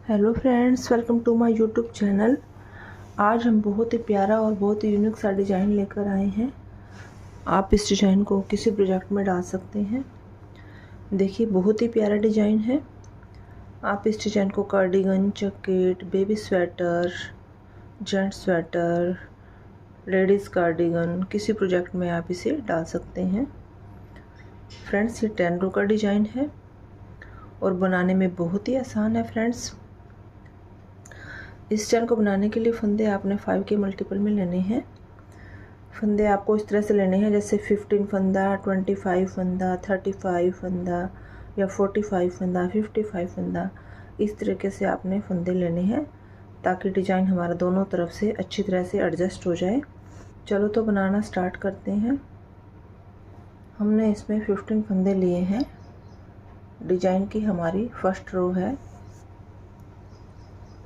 Hello friends, welcome to my YouTube channel. आज हम बहुत ही प्यारा और बहुत ही यूनिक सा डिज़ाइन लेकर आए हैं। आप इस डिज़ाइन को किसी प्रोजेक्ट में डाल सकते हैं। देखिए, बहुत ही प्यारा डिज़ाइन है। आप इस डिज़ाइन को cardigan, jacket, baby sweater, gents sweater, ladies cardigan, किसी प्रोजेक्ट में आप इसे डाल सकते हैं। फ्रेंड्स, ये 10 रो का डिज़ाइन है और बनाने में बहुत ही आसान है। फ्रेंड्स, इस चैन को बनाने के लिए फंदे आपने 5 के मल्टीपल में लेने हैं। फंदे आपको इस तरह से लेने हैं, जैसे 15 फंदा, 25 फंदा, 35 फंदा या 45 फंदा, 55 फंदा। इस तरीके से आपने फंदे लेने हैं ताकि डिज़ाइन हमारा दोनों तरफ से अच्छी तरह से एडजस्ट हो जाए। चलो तो बनाना स्टार्ट करते हैं। हमने इसमें 15 फंदे लिए हैं। डिज़ाइन की हमारी फर्स्ट रो है।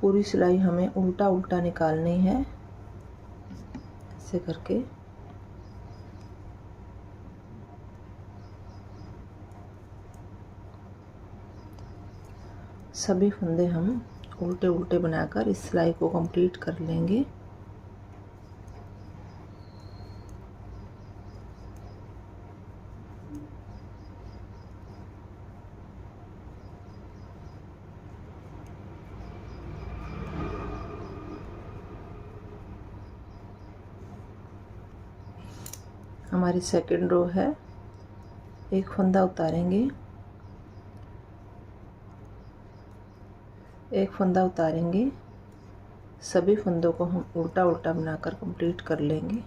पूरी सिलाई हमें उल्टा उल्टा निकालनी है, ऐसे करके। सभी फंदे हम उल्टे उल्टे बनाकर इस सिलाई को कंप्लीट कर लेंगे। हमारी सेकंड रो है। एक फंदा उतारेंगे, एक फंदा उतारेंगे। सभी फंदों को हम उल्टा उल्टा बनाकर कंप्लीट कर लेंगे।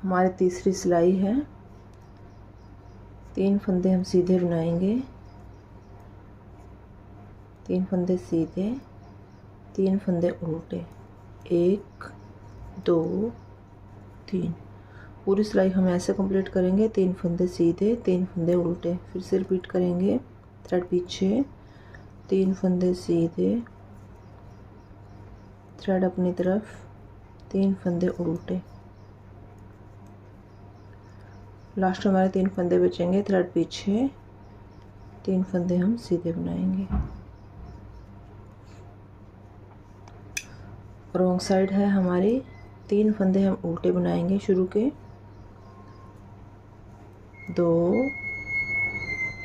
हमारी तीसरी सिलाई है। 3 फंदे हम सीधे बनाएंगे, 3 फंदे सीधे, 3 फंदे उल्टे, 1 2 3। पूरी सिलाई हम ऐसे कंप्लीट करेंगे। 3 फंदे सीधे, 3 फंदे उल्टे। फिर से रिपीट करेंगे। थ्रेड पीछे, 3 फंदे सीधे, थ्रेड अपनी तरफ, 3 फंदे उल्टे। लास्ट में हमारे 3 फंदे बचेंगे। थ्रेड पीछे, 3 फंदे हम सीधे बनाएंगे। रॉन्ग साइड है हमारी। 3 फंदे हम उल्टे बनाएंगे शुरू के, 2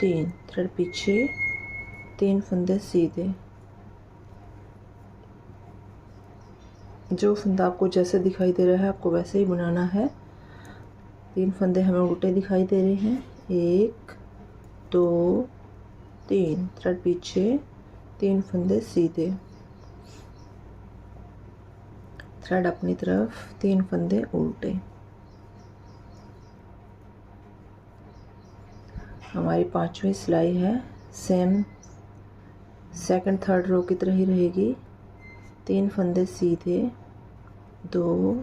3। थ्रेड पीछे, 3 फंदे सीधे। जो फंदा आपको जैसे दिखाई दे रहा है आपको वैसे ही बनाना है। 3 फंदे हमें उल्टे दिखाई दे रहे हैं। 1 2 3। थ्रेड पीछे, 3 फंदे सीधे, थ्रेड अपनी तरफ, 3 फंदे उल्टे। हमारी 5वीं सिलाई है। सेम सेकंड थर्ड रो की तरह ही रहेगी। 3 फंदे सीधे, 2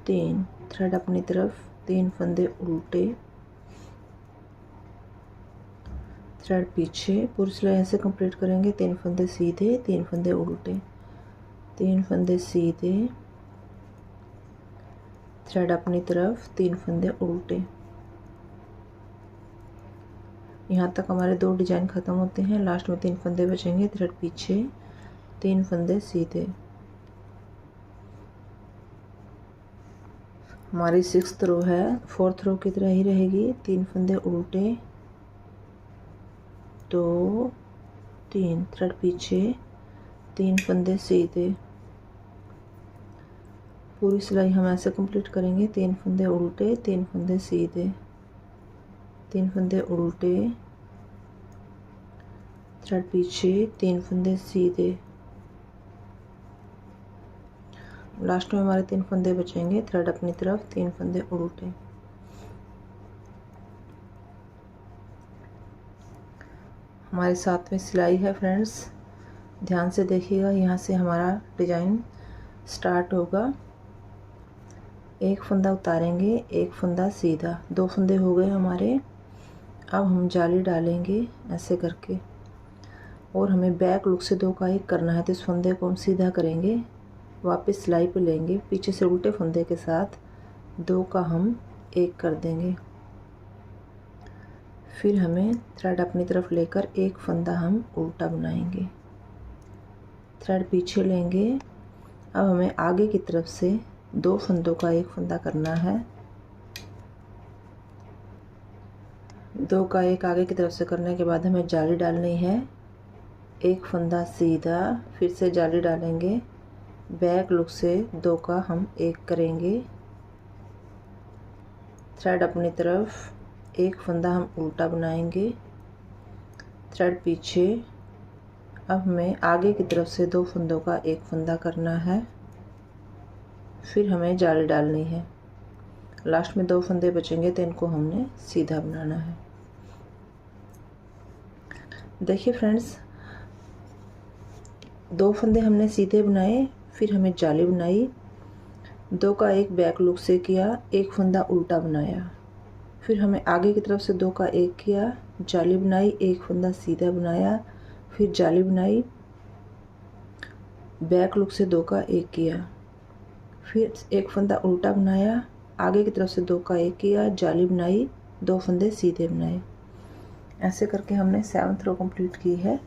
3। थ्रेड अपनी तरफ, 3 फंदे उल्टे, थ्रेड पीछे। पूरी सिलाई ऐसे कंप्लीट करेंगे। 3 फंदे सीधे, 3 फंदे उल्टे, 3 फंदे सीधे, थ्रेड अपनी तरफ, 3 फंदे उल्टे। यहाँ तक हमारे 2 डिजाइन खत्म होते हैं। लास्ट में 3 फंदे बचेंगे। थ्रेड पीछे, 3 फंदे सीधे। हमारी 6th रो है। 4th रो की तरह ही रहेगी। 3 फंदे उल्टे, 2 3। थ्रेड पीछे, 3 फंदे सीधे। पूरी सिलाई हम ऐसे कंप्लीट करेंगे। 3 फंदे उल्टे, 3 फंदे सीधे, 3 फंदे उल्टे, थ्रेड पीछे, 3 फंदे सीधे। लास्ट में हमारे 3 फंदे बचेंगे। थ्रेड अपनी तरफ, 3 फंदे उल्टे। हमारी 7वीं सिलाई है। फ्रेंड्स, ध्यान से देखिएगा। यहाँ से हमारा डिजाइन स्टार्ट होगा। एक फंदा उतारेंगे, एक फंदा सीधा। 2 फंदे हो गए हमारे। अब हम जाली डालेंगे ऐसे करके, और हमें बैक लुक से 2 का 1 करना है। तो इस फंदे को हम सीधा करेंगे, वापस सिलाई पे लेंगे, पीछे से उल्टे फंदे के साथ 2 का हम 1 कर देंगे। फिर हमें थ्रेड अपनी तरफ लेकर एक फंदा हम उल्टा बनाएंगे, थ्रेड पीछे लेंगे। अब हमें आगे की तरफ से 2 फंदों का 1 फंदा करना है। 2 का 1 आगे की तरफ से करने के बाद हमें जाली डालनी है, एक फंदा सीधा, फिर से जाली डालेंगे, बैक लुक से 2 का हम 1 करेंगे, थ्रेड अपनी तरफ, एक फंदा हम उल्टा बनाएंगे, थ्रेड पीछे। अब हमें आगे की तरफ से 2 फंदों का 1 फंदा करना है, फिर हमें जाली डालनी है। लास्ट में 2 फंदे बचेंगे तो इनको हमने सीधा बनाना है। देखिए फ्रेंड्स, 2 फंदे हमने सीधे बनाए, फिर हमें जाली बनाई, 2 का 1 बैक लुक से किया, एक फंदा उल्टा बनाया, फिर हमें आगे की तरफ से 2 का 1 किया, जाली बनाई, एक फंदा सीधा बनाया, फिर जाली बनाई, बैक लुक से 2 का 1 किया, फिर एक फंदा उल्टा बनाया, आगे की तरफ से 2 का 1 किया, जाली बनाई, 2 फंदे सीधे बनाए। ऐसे करके हमने 7th रो कंप्लीट की है।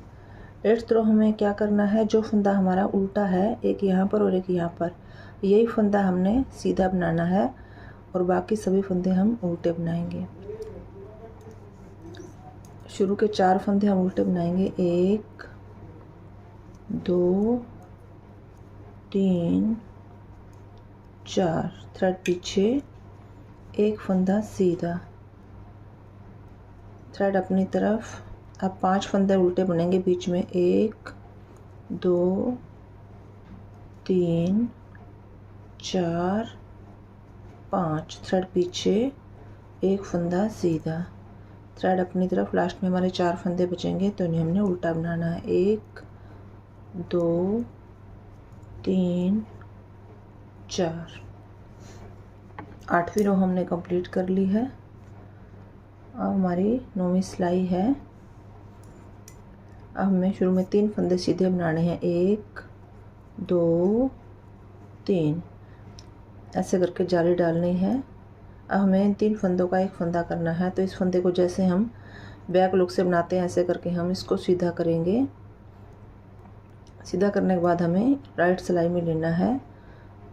8th रो हमें क्या करना है, जो फंदा हमारा उल्टा है, एक यहाँ पर और एक यहाँ पर, यही फंदा हमने सीधा बनाना है और बाकी सभी फंदे हम उल्टे बनाएंगे। शुरू के 4 फंदे हम उल्टे बनाएंगे, 1 2 3 4, थ्रेड पीछे, एक फंदा सीधा, थ्रेड अपनी तरफ। अब 5 फंदे उल्टे बनेंगे बीच में, 1 2 3 4 5, थ्रेड पीछे, एक फंदा सीधा, थ्रेड अपनी तरफ। लास्ट में हमारे 4 फंदे बचेंगे तो इन्हें हमने उल्टा बनाना है, 1 2 3 4। 8वीं रो हमने कंप्लीट कर ली है। अब हमारी 9वीं सिलाई है। अब हमें शुरू में 3 फंदे सीधे बनाने हैं, 1 2 3, ऐसे करके जाली डालनी है। अब हमें 3 फंदों का 1 फंदा करना है। तो इस फंदे को जैसे हम बैक लुक से बनाते हैं, ऐसे करके हम इसको सीधा करेंगे। सीधा करने के बाद हमें राइट सिलाई में लेना है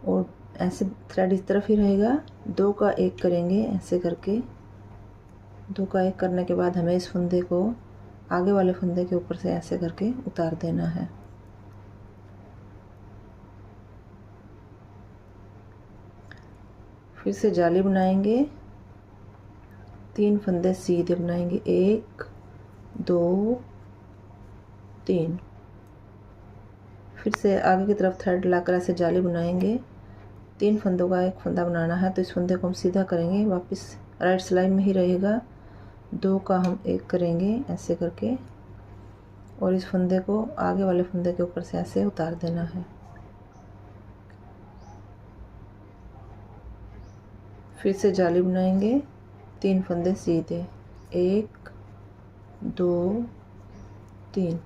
और ऐसे थ्रेड इस तरफ ही रहेगा, 2 का 1 करेंगे ऐसे करके। 2 का 1 करने के बाद हमें इस फंदे को आगे वाले फंदे के ऊपर से ऐसे करके उतार देना है। फिर से जाली बनाएंगे, 3 फंदे सीधे बनाएंगे, 1 2 3, फिर से आगे की तरफ थ्रेड लाकर ऐसे जाली बनाएंगे, 3 फंदों का 1 फंदा बनाना है। तो इस फंदे को हम सीधा करेंगे, वापस राइट सिलाई में ही रहेगा, 2 का हम 1 करेंगे ऐसे करके और इस फंदे को आगे वाले फंदे के ऊपर से ऐसे उतार देना है। फिर से जाली बनाएंगे, 3 फंदे सीधे, 1 2 3।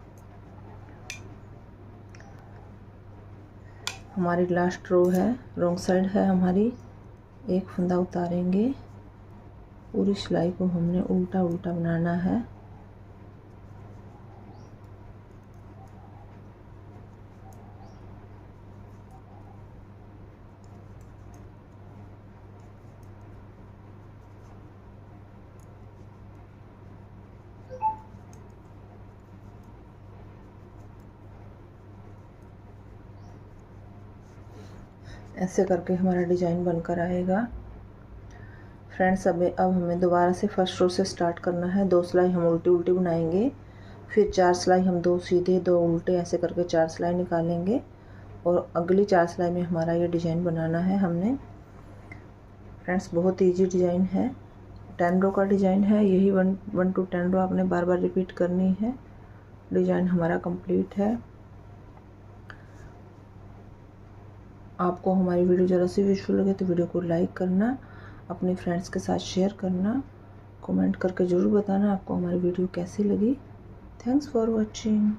हमारी लास्ट रो है, रॉन्ग साइड है हमारी, एक फंदा उतारेंगे, पूरी सिलाई को हमने उल्टा उल्टा बनाना है। ऐसे करके हमारा डिज़ाइन बनकर आएगा। फ्रेंड्स, अब हमें दोबारा से फर्स्ट रो से स्टार्ट करना है। 2 सिलाई हम उल्टी उल्टी बनाएंगे, फिर 4 सिलाई हम 2 सीधे 2 उल्टे ऐसे करके 4 सिलाई निकालेंगे और अगली 4 सिलाई में हमारा ये डिज़ाइन बनाना है हमने। फ्रेंड्स, बहुत ईजी डिज़ाइन है, 10 रो का डिज़ाइन है। यही 1 to 10 रो आपने बार बार रिपीट करनी है। डिज़ाइन हमारा कंप्लीट है। आपको हमारी वीडियो ज़रा सी यूजफुल लगे तो वीडियो को लाइक करना, अपने फ्रेंड्स के साथ शेयर करना कमेंट करके ज़रूर बताना आपको हमारी वीडियो कैसी लगी। Thanks for watching.